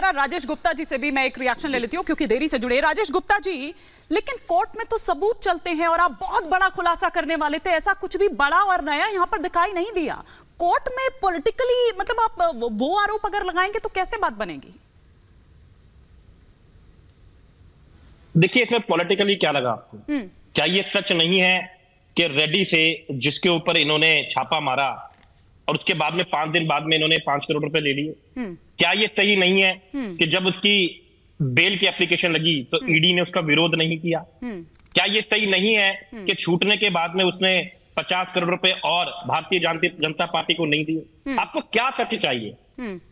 जरा राजेश गुप्ता जी से भी मैं एक रिएक्शन ले लेती हूँ क्योंकि देरी से जुड़े। राजेश गुप्ता जी, लेकिन कोर्ट में तो सबूत चलते हैं और आप बहुत बड़ा खुलासा करने वाले थे, ऐसा कुछ भी बड़ा और नया यहाँ पर दिखाई नहीं दिया। कोर्ट में पॉलिटिकली मतलब आप वो आरोप अगर लगाएंगे तो कैसे बात बनेगी? देखिए, इसमें पॉलिटिकली क्या लगा आपको? क्या ये सच नहीं है कि रेड्डी से जिसके ऊपर इन्होंने छापा मारा और उसके बाद में 5 दिन बाद में इन्होंने 5 करोड़ रुपए ले लिए, क्या ये सही नहीं है कि जब उसकी बेल की एप्लीकेशन लगी तो ईडी ने उसका विरोध नहीं किया? क्या ये सही नहीं है कि छूटने के बाद में उसने 50 करोड़ रुपए और भारतीय जनता पार्टी को नहीं दिए? आपको क्या सच चाहिए?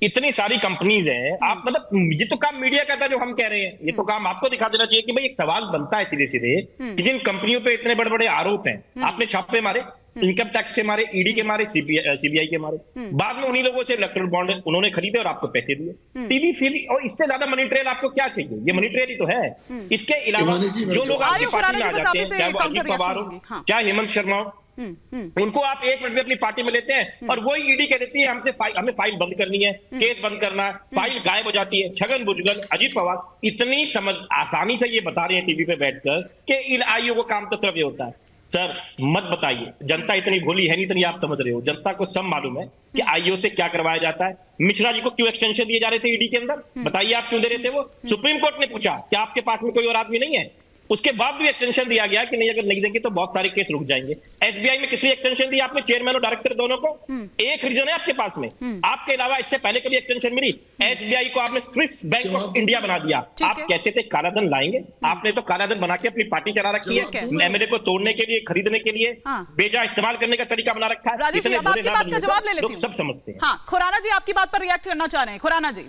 इतनी सारी कंपनीज हैं, आप मतलब ये तो काम मीडिया कहता है जो हम कह रहे हैं, ये तो काम आपको दिखा देना चाहिए कि भाई एक सवाल बनता है सीधे सीधे कि जिन कंपनियों पे इतने बड़े बड़े आरोप हैं, आपने छापे मारे, इनकम टैक्स के मारे, ईडी के मारे, सीबीआई के मारे, बाद में उन्हीं लोगों से इलेक्टोरल बॉन्ड उन्होंने खरीदे और आपको पैसे दिए। टीवी सीवी और इससे ज्यादा मनी ट्रेल आपको क्या चाहिए? ये मनी ट्रेल ही तो है। इसके अलावा जो लोग आपकी पार्टी में आ जाते हैं, चाहे वो अजीत पवार हो, चाहे हेमंत शर्मा हो, उनको आप 1 मिनट में अपनी पार्टी में लेते हैं और वही ईडी कह देती है हमें फाइल बंद करनी है, केस बंद करना है, फाइल गायब हो जाती है। छगन भुजबल, अजीत पवार इतनी आसानी से ये बता रहे हैं टीवी पे बैठकर कि आईओ को काम तो सिर्फ ये होता है। सर मत बताइए, जनता इतनी भोली है नहीं, इतनी आप समझ रहे हो। जनता को सब मालूम है कि आईओ से क्या करवाया जाता है। मिश्रा जी को क्यों एक्सटेंशन दिए जा रहे थे ईडी के अंदर? बताइए आप क्यों दे रहे थे? वो सुप्रीम कोर्ट ने पूछा क्या आपके पास में कोई और आदमी नहीं है? उसके बाद भी एक्सटेंशन दिया गया कि नहीं, अगर नहीं देंगे तो बहुत सारे केस रुक जाएंगे। एसबीआई में किसी एक्सटेंशन दी आपने, चेयरमैन और डायरेक्टर दोनों को? एक रीजन है आपके पास में, आपके अलावा इससे पहले कभी एक्सटेंशन मिली? एसबीआई को आपने स्विस बैंक ऑफ इंडिया बना दिया। आप कहते थे कालाधन लाएंगे, आपने तो कालाधन बना के अपनी पार्टी चला रखी है। एमएलए को तोड़ने के लिए, खरीदने के लिए बेजा इस्तेमाल करने का तरीका बना रखा है। राजेश जी, अब आपकी बात का जवाब ले लेती हूं। सब समझते हैं। हाँ, खुराना जी आपकी बात पर रिएक्ट करना चाह रहे हैं। खुराना जी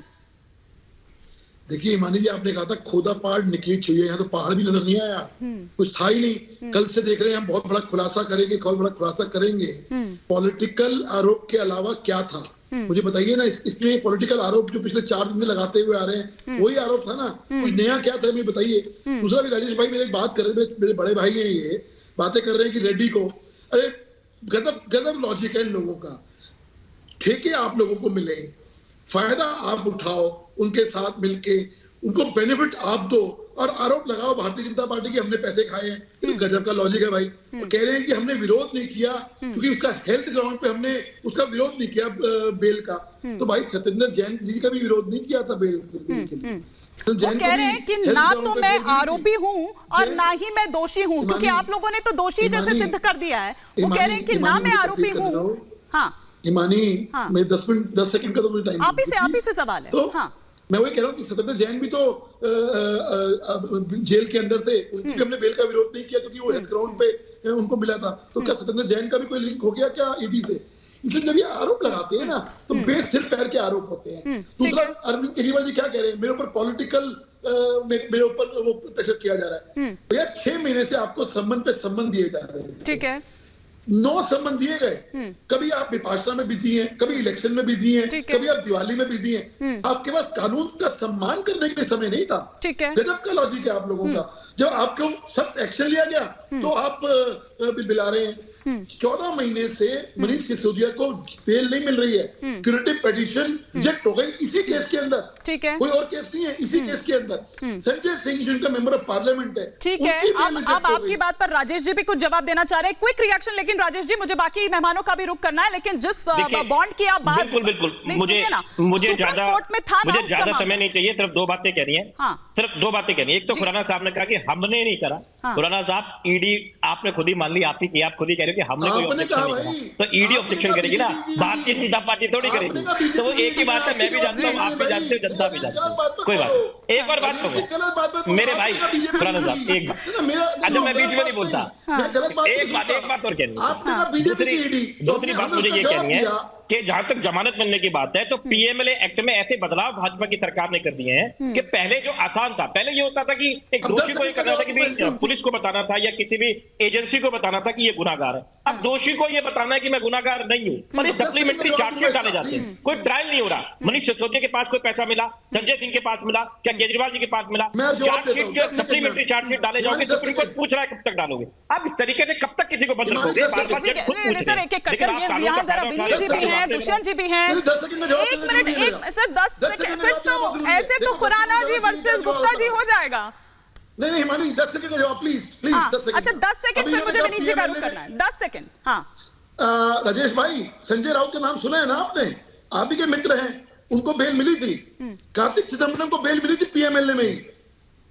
देखिए हिमानी जी, आपने कहा था खोदा पहाड़ निकली छुई है, यहाँ तो पहाड़ भी नजर नहीं आया, कुछ था ही नहीं। कल से देख रहे हैं हम बहुत बड़ा खुलासा करेंगे, बहुत बड़ा खुलासा करेंगे। पॉलिटिकल आरोप के अलावा क्या था मुझे बताइए ना। इसमें पॉलिटिकल आरोप जो पिछले 4 दिन में लगाते हुए आ रहे हैं वही आरोप था ना, कुछ नया क्या था मुझे बताइए। दूसरा भी राजेश भाई मेरे एक बात कर रहे हैं, मेरे बड़े भाई हैं, ये बातें कर रहे हैं कि रेड्डी को, अरे गजब लॉजिक है इन लोगों का। ठेके आप लोगों को मिले, फायदा आप उठाओ, उनके साथ मिलके उनको बेनिफिट आप दो और आरोप लगाओ भारतीय जनता पार्टी की हमने पैसे खाए हैं। ये तो गजब का लॉजिक है भाई। और कह रहे हैं कि हमने विरोध नहीं किया क्योंकि उसका हेल्थ ग्राउंड पे हमने उसका विरोध नहीं किया बेल का। तो भाई सत्येंद्र जैन जी का भी विरोध नहीं किया था बेल के लिए। वो कह रहे हैं कि ना तो मैं आरोपी हूं और ना ही मैं दोषी हूं, क्योंकि आप लोगों ने तो दोषी जैसे सिद्ध कर दिया है। वो कह रहे हैं कि ना मैं आरोपी हूं। हाँ हिमानी, मैं 10 सेकंड का तो मुझे टाइम, आप ही से सवाल है। तो हाँ, मैं वही कह रहा हूँ कि सत्येंद्र जैन भी तो जेल के अंदर थे, उनकी भी हमने बेल का विरोध नहीं किया क्योंकि वो हेल्थ ग्राउंड पे उनको मिला था। तो क्या सत्येंद्र जैन का भी कोई लिंक हो गया क्या ईडी से? इसलिए जब ये आरोप लगाते हैं ना तो बेसिर पैर के आरोप होते हैं। दूसरा, अरविंद केजरीवाल जी क्या कह रहे हैं, मेरे ऊपर पॉलिटिकल मेरे ऊपर वो प्रेशर किया जा रहा है। भैया 6 महीने से आपको सम्मन पे सम्मन दिए जा रहे हैं, ठीक है, 9 सम्मन दिए गए। कभी आप विपाशना में बिजी हैं, कभी इलेक्शन में बिजी हैं, कभी आप दिवाली में बिजी हैं। आपके पास कानून का सम्मान करने के लिए समय नहीं था। गजब का लॉजिक है आप लोगों का। जब आपको सख्त एक्शन लिया गया तो आप बिला रहे हैं। 14 महीने से मनीष सिसोदिया को बेल नहीं मिल रही है, क्यूरेटिव पिटीशन रिजेक्ट हो गई इसी केस के अंदर, ठीक है, कोई और केस नहीं है, इसी केस के अंदर। संजय सिंह जिनका मेंबर ऑफ पार्लियामेंट है, ठीक है। अब आपकी बात पर राजेश जी भी कुछ जवाब देना चाह रहे हैं, क्विक रिएक्शन। लेकिन राजेश जी, मुझे बाकी मेहमानों का भी रुख करना है, लेकिन जिस बॉन्ड की आप बात, बिल्कुल मुझे ज्यादा समय नहीं चाहिए, सिर्फ 2 बातें कह रही है, सिर्फ 2 बातें कह रही है। एक तो खुराना साहब ने कहा कि हमने नहीं करा। खुराना साहब, ईडी आपने खुद ही मान ली, आप ही किया, आप खुद ही कह रहे हो कि हमने कोई ऑब्जेक्शन नहीं करा, तो ईडी ऑब्जेक्शन करेगी ना, भारतीय जनता पार्टी थोड़ी करेगी। तो वो एक ही बात है, मैं भी जानता हूँ, आप भी जानते हो, जनता भी जानती है। कोई बात, एक और बात कहूँ मेरे भाई खुराना साहब, एक बात, अच्छा मैं बीच में नहीं बोलता, एक बात और कहनी है। दूसरी बात मुझे ये कहनी है कि जहां तक जमानत मिलने की बात है तो पीएमएलए एक्ट में ऐसे बदलाव भाजपा की सरकार ने कर दिए हैं कि पहले जो आसान था, पहले ये होता था कि एक दोषी को ये करना था कि भाई पुलिस को बताना था या किसी भी एजेंसी को बताना था कि ये गुनाहगार है। अब दोषी को ये बताना है कि मैं गुनाहगार नहीं हूं, पर ये सप्लीमेंट्री चार्जशीट डाले जाते हैं, कोई ट्रायल नहीं हो रहा। मनीष सिसोदिया के पास कोई पैसा मिला, संजय सिंह के पास मिला, क्या केजरीवाल जी के पास मिला? चार्जशीट जो सप्लीमेंट्री चार्जशीट डाले जाओगे, सुप्रीम कोर्ट पूछ रहा है कब तक डालोगे? अब इस तरीके से कब तक किसी को बंद रखोगे? बार-बार जज खुद पूछ रहे हैं। हैं, आपने दुष्यंत जी भी हैं। 10 सेकंड में जवाब एक देना मिनट, जरूरी है एक मेरा। सर 10 10 सेकंड, सेकंड फिर में जवाब देना तो जरूरी है। ऐसे तो देखो, खुराना जी देखो, वर्सेस देखो, गुप्ता जी देखो, हो जाएगा। नहीं हिमानी 10 सेकंड का जवाब प्लीज प्लीज हाँ, 10 सेकंड अच्छा 10 सेकंड, फिर मुझे विनीत जी का रुख करना है। 10 सेकंड। हाँ, राजेश भाई, संजय राउत का नाम सुना है ना आपने? आप ही के मित्र हैं, उनको बेल मिली थी। कार्तिक चिदम्बरम को बेल मिली थी पीएमएलए में ही।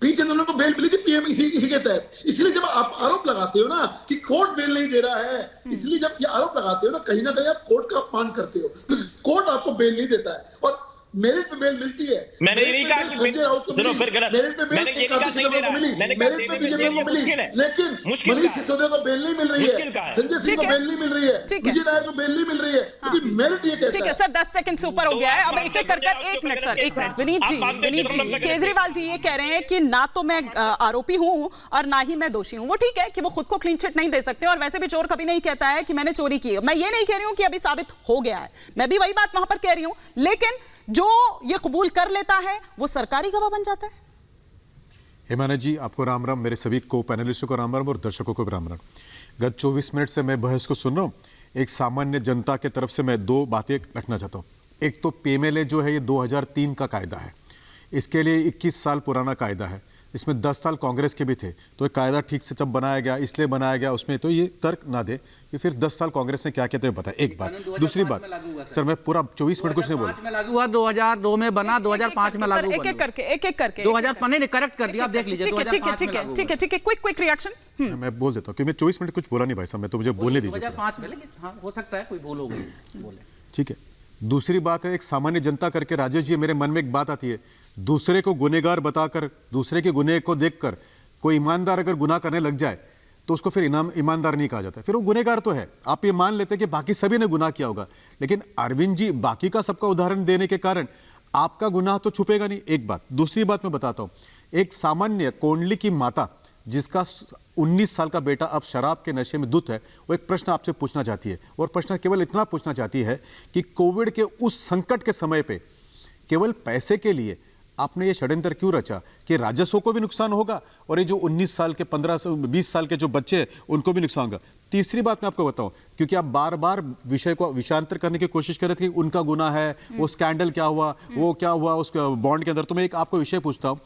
पी चिदम्बरम को बेल मिली थी पीएम इसी के तहत। इसलिए जब आप आरोप लगाते हो ना कि कोर्ट बेल नहीं दे रहा है, इसलिए जब ये आरोप लगाते हो ना कहीं आप कोर्ट का अपमान करते हो, क्योंकि कोर्ट आपको बेल नहीं देता है। और मेरिट पे बेल मिलती है। मैंने ये नहीं कहा कि संजय राउत को सुनो, मिली, फिर गलत। मेरिट पे बेल मैंने ये नहीं कहा कार्तिक नहीं दे चिदम्बरम को रहा। मिली, मैंने कहा मेरिट पे देने पी चिदम्बरम को मिली, मुश्किल है। लेकिन मुश्किल मनीष का है। सिसोदिया को बेल नहीं मिल रही मुश्किल का है, है। संजय सिंह ठीक को है। बेल नहीं मिल रही है, ठीक है। विजय नायर को बेल नहीं मिल रही है, क्योंकि मेरिट ये कहता ठीक है है। सर, 10 सेकंड से ऊपर हो गया है। अब एक एक कर एक मिनट सर, एक मिनट। विनीत जी, केजरीवाल जी ये कह रहे हैं कि ना तो मैं आरोपी हूं और ना ही मैं दोषी हूं। वो ठीक है कि वो खुद को क्लीन चिट नहीं दे सकते, और वैसे भी चोर कभी नहीं कहता है कि मैंने चोरी की है। मैं ये नहीं कह रही हूं कि अभी साबित हो गया है, मैं भी वही बात वहां पर कह रही हूं, लेकिन जो ये कबूल कर लेता है वो सरकारी गवाह बन जाता है। हिमाना जी, आपको राम राम, मेरे सभी को पैनलिस्टों को राम राम और दर्शकों को भी राम राम। गत 24 मिनट से मैं बहस को सुन रहा हूँ। एक सामान्य जनता के तरफ से मैं दो बातें रखना चाहता हूँ। एक तो पीएमएलए जो है ये 2003 का कायदा है, इसके लिए 21 साल पुराना कायदा है, इसमें 10 साल कांग्रेस के भी थे, तो ये कायदा ठीक से जब बनाया गया इसलिए बनाया गया, उसमें तो ये तर्क ना दे कि फिर 10 साल कांग्रेस ने क्या कहते हुए बताया। एक बात। दूसरी बात सर, मैं पूरा 24 मिनट कुछ नहीं बोला। 2005 में लागू हुआ, 2002 में बना, 2005 में लागू हुआ। एक एक करके 2005 ने करेक्ट कर दिया, आप देख लीजिए। ठीक है, 2005 में लागू हुआ। ठीक है, क्विक रिएक्शन। मैं बोल देता हूँ कि मैं 24 मिनट कुछ बोला नहीं भाई साहब, मैं तो मुझे बोलने दीजिए। 2005 में, लेकिन हाँ हो सकता है कोई भूल हो गई, बोले। ठीक है। दूसरी बात है, एक सामान्य जनता करके राजेश जी, मेरे मन में एक बात आती है, दूसरे को गुनहगार बताकर, दूसरे के गुनह को देखकर कोई ईमानदार अगर गुनाह करने लग जाए तो उसको फिर ईमानदार नहीं कहा जाता, फिर वो गुनहगार तो है। आप ये मान लेते हैं कि बाकी सभी ने गुनाह किया होगा, लेकिन अरविंद जी बाकी का सबका उदाहरण देने के कारण आपका गुनाह तो छुपेगा नहीं। एक बात। दूसरी बात मैं बताता हूं, एक सामान्य कोंडली की माता जिसका 19 साल का बेटा अब शराब के नशे में धुत है, वो एक प्रश्न आपसे पूछना चाहती है, और प्रश्न केवल इतना पूछना चाहती है कि कोविड के उस संकट के समय पे केवल पैसे के लिए आपने ये षड्यंत्र क्यों रचा कि राजस्व को भी नुकसान होगा और ये जो 19 साल के 15-20 साल के जो बच्चे हैं उनको भी नुकसान होगा। तीसरी बात मैं आपको बताऊं, क्योंकि आप बार बार विषय को विषांतर करने की कोशिश कर रहे थे कि उनका गुनाह है, वो स्कैंडल क्या हुआ, वो क्या हुआ उस बॉन्ड के अंदर, तो मैं एक आपको विषय पूछता हूं,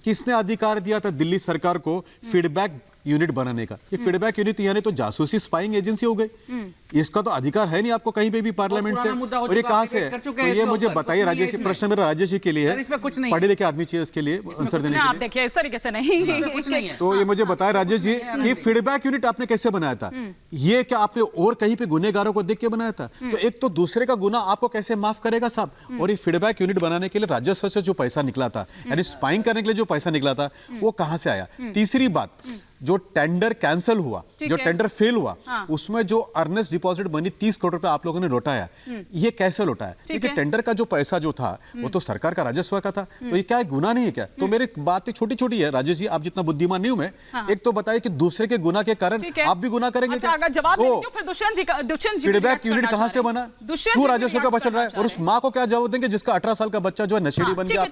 किसने अधिकार दिया था दिल्ली सरकार को फीडबैक यूनिट बनाने का? ये फीडबैक यूनिट यानी तो जासूसी स्पाइंग एजेंसी हो गई। इसका तो अधिकार है नहीं आपको कहीं पे भी पार्लियामेंट से, और ये कहाँ से है? तो ये मुझे बताइए राजेश, प्रश्न मेरा राजेश जी के लिए है, पढ़े लिखे आदमी चाहिए इसके लिए आंसर देने के आप लिए। देखिए इस तरीके से नहीं। कुछ नहीं है। तो ये मुझे बताया राजेश जी कि फीडबैक यूनिट आपने कैसे बनाया था? ये क्या आपने और कहीं पे गुनहगारों को देख के बनाया था? तो एक तो दूसरे का गुनाह आपको कैसे माफ करेगा साहब? और ये फीडबैक यूनिट बनाने के लिए राजस्व से जो पैसा निकला था, यानी स्पाइंग करने के लिए जो पैसा निकला था, वो कहां से आया? तीसरी बात, जो टेंडर कैंसिल हुआ, जो टेंडर फेल हुआ, उसमें जो अर्नेस्ट डिपॉजिट मनी 30 करोड़ रुपए आप लोगों ने लौटाया, ये कैसे लौटाया? क्योंकि टेंडर का जो पैसा जो था वो तो सरकार का राजस्व का था, तो ये क्या गुनाह नहीं है क्या? तो मेरी बात छोटी छोटी है राजेश जी, आप जितना बुद्धिमान नहीं हूं मैं। एक तो बताइए कि दूसरे के गुनाह के कारण आप भी गुनाह करेंगे अच्छा, क्या? अगर जवाब नहीं दो, फिर दुष्यंत जी फीडबैक यूनिट कहां से बना, क्यों राजस्व का बचल रहा है, और उस माँ को क्या जवाब देंगे जिसका 18 साल का बच्चा जो है नशेड़ी बन गया?